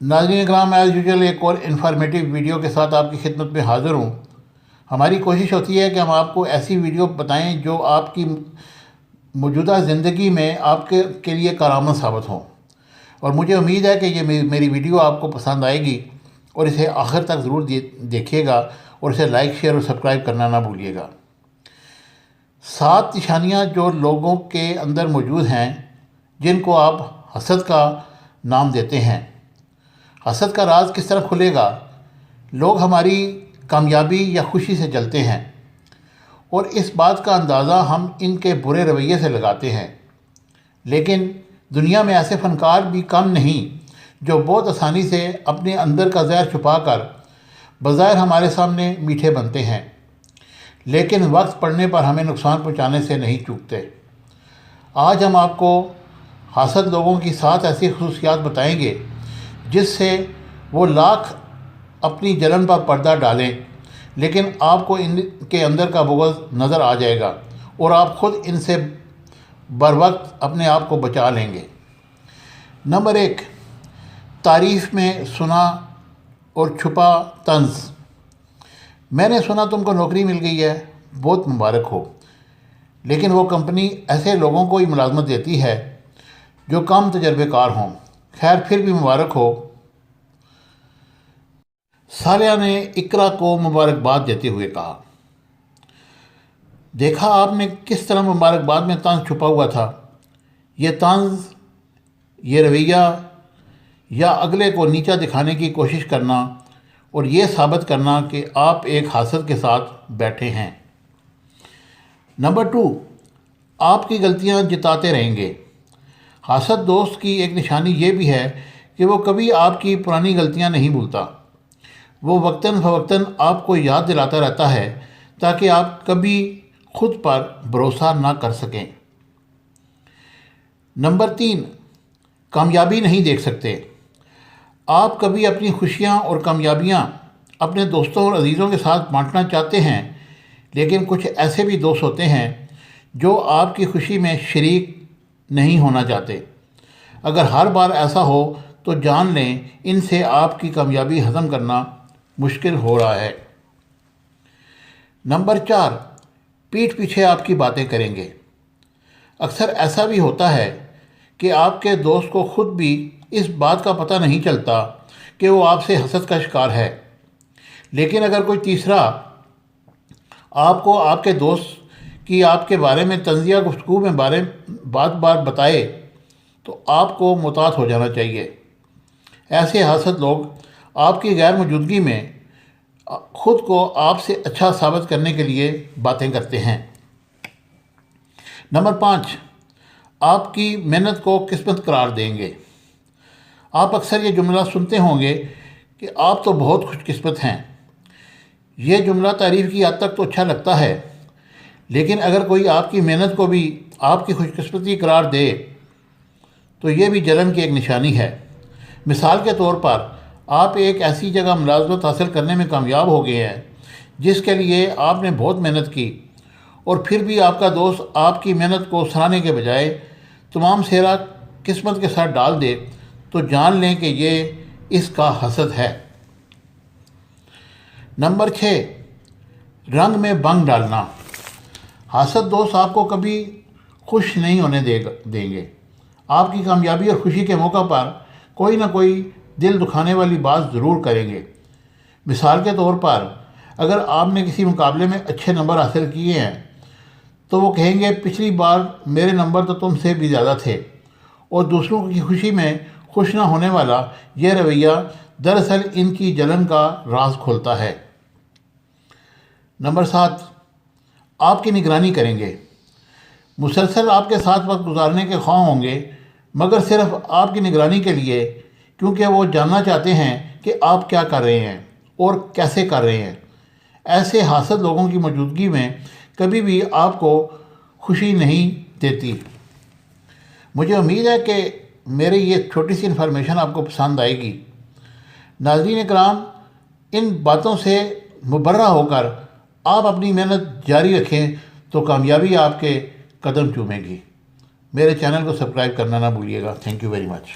नाज़रीन इकराम, as usual एक और इन्फॉर्मेटिव वीडियो के साथ आपकी खिदमत में हाज़िर हूँ। हमारी कोशिश होती है कि हम आपको ऐसी वीडियो बताएं जो आपकी मौजूदा ज़िंदगी में आपके के लिए करामत साबित हों, और मुझे उम्मीद है कि ये मेरी वीडियो आपको पसंद आएगी और इसे आखिर तक ज़रूर देखिएगा और इसे लाइक, शेयर और सब्सक्राइब करना ना भूलिएगा। 7 निशानियाँ जो लोगों के अंदर मौजूद हैं जिनको आप हसद का नाम देते हैं। हसद का राज किस तरह खुलेगा? लोग हमारी कामयाबी या खुशी से जलते हैं और इस बात का अंदाज़ा हम इनके बुरे रवैये से लगाते हैं, लेकिन दुनिया में ऐसे फ़नकार भी कम नहीं जो बहुत आसानी से अपने अंदर का ज़हर छुपाकर बज़ाहिर हमारे सामने मीठे बनते हैं, लेकिन वक्त पड़ने पर हमें नुकसान पहुंचाने से नहीं चूकते। आज हम आपको हासद लोगों की 7 ऐसी खसूसियात बताएंगे जिससे वो लाख अपनी जलन पर पर्दा डालें, लेकिन आपको इनके अंदर का बुग़्ज़ नज़र आ जाएगा और आप ख़ुद इनसे बर वक्त अपने आप को बचा लेंगे। नंबर 1, तारीफ़ में सुना और छुपा तंज़। मैंने सुना तुमको नौकरी मिल गई है, बहुत मुबारक हो, लेकिन वो कंपनी ऐसे लोगों को ही मुलाजमत देती है जो कम तजर्बेकार हों। खैर, फिर भी मुबारक हो। सालिया ने इकरा को मुबारकबाद देते हुए कहा। देखा आपने किस तरह मुबारकबाद में तंज छुपा हुआ था। ये तंज, ये रवैया या अगले को नीचा दिखाने की कोशिश करना और ये साबित करना कि आप एक हासद के साथ बैठे हैं। नंबर 2, आपकी गलतियां जिताते रहेंगे। हासद दोस्त की एक निशानी ये भी है कि वो कभी आपकी पुरानी गलतियां नहीं भूलता। वो वक्तन फ़वक्तन आपको याद दिलाता रहता है ताकि आप कभी खुद पर भरोसा ना कर सकें। नंबर 3, कामयाबी नहीं देख सकते। आप कभी अपनी खुशियां और कामयाबियां अपने दोस्तों और अजीज़ों के साथ बांटना चाहते हैं, लेकिन कुछ ऐसे भी दोस्त होते हैं जो आपकी खुशी में शरीक नहीं होना चाहते। अगर हर बार ऐसा हो तो जान लें इनसे आपकी कामयाबी हज़म करना मुश्किल हो रहा है। नंबर 4, पीठ पीछे आपकी बातें करेंगे। अक्सर ऐसा भी होता है कि आपके दोस्त को खुद भी इस बात का पता नहीं चलता कि वो आपसे हसद का शिकार है, लेकिन अगर कोई तीसरा आपको आपके दोस्त की आपके बारे में तंज़िया गुफ्तगू में बात बताए तो आपको मुतात हो जाना चाहिए। ऐसे हासद लोग आपकी गैर मौजूदगी में ख़ुद को आपसे अच्छा साबित करने के लिए बातें करते हैं। नंबर 5, आपकी मेहनत को किस्मत करार देंगे। आप अक्सर ये जुमला सुनते होंगे कि आप तो बहुत खुशकिस्मत हैं। ये जुमला तारीफ़ की हद तक तो अच्छा लगता है, लेकिन अगर कोई आपकी मेहनत को भी आपकी खुशकिस्मती करार दे तो ये भी जलन की एक निशानी है। मिसाल के तौर पर, आप एक ऐसी जगह मुलाजमत हासिल करने में कामयाब हो गए हैं जिसके लिए आपने बहुत मेहनत की, और फिर भी आपका दोस्त आपकी मेहनत को सराहने के बजाय तमाम सेहरा किस्मत के साथ डाल दे तो जान लें कि ये इसका हसद है। नंबर 6, रंग में भंग डालना। हासद दोस्त आपको कभी खुश नहीं होने देंगे। आपकी कामयाबी और खुशी के मौका पर कोई ना कोई दिल दुखाने वाली बात ज़रूर करेंगे। मिसाल के तौर पर, अगर आपने किसी मुकाबले में अच्छे नंबर हासिल किए हैं तो वो कहेंगे पिछली बार मेरे नंबर तो तुमसे भी ज़्यादा थे, और दूसरों की खुशी में खुश ना होने वाला यह रवैया दरअसल इनकी जलन का राज खोलता है। नंबर 7, आपकी निगरानी करेंगे। मुसलसल आपके साथ वक्त गुजारने के ख्वाह होंगे, मगर सिर्फ आपकी निगरानी के लिए, क्योंकि वो जानना चाहते हैं कि आप क्या कर रहे हैं और कैसे कर रहे हैं। ऐसे हासद लोगों की मौजूदगी में कभी भी आपको खुशी नहीं देती। मुझे उम्मीद है कि मेरी ये छोटी सी इन्फॉर्मेशन आपको पसंद आएगी। नाज़रीन इकराम, इन बातों से मुबर्रा होकर आप अपनी मेहनत जारी रखें तो कामयाबी आपके कदम चूमेगी। मेरे चैनल को सब्सक्राइब करना ना भूलिएगा। Thank you very much.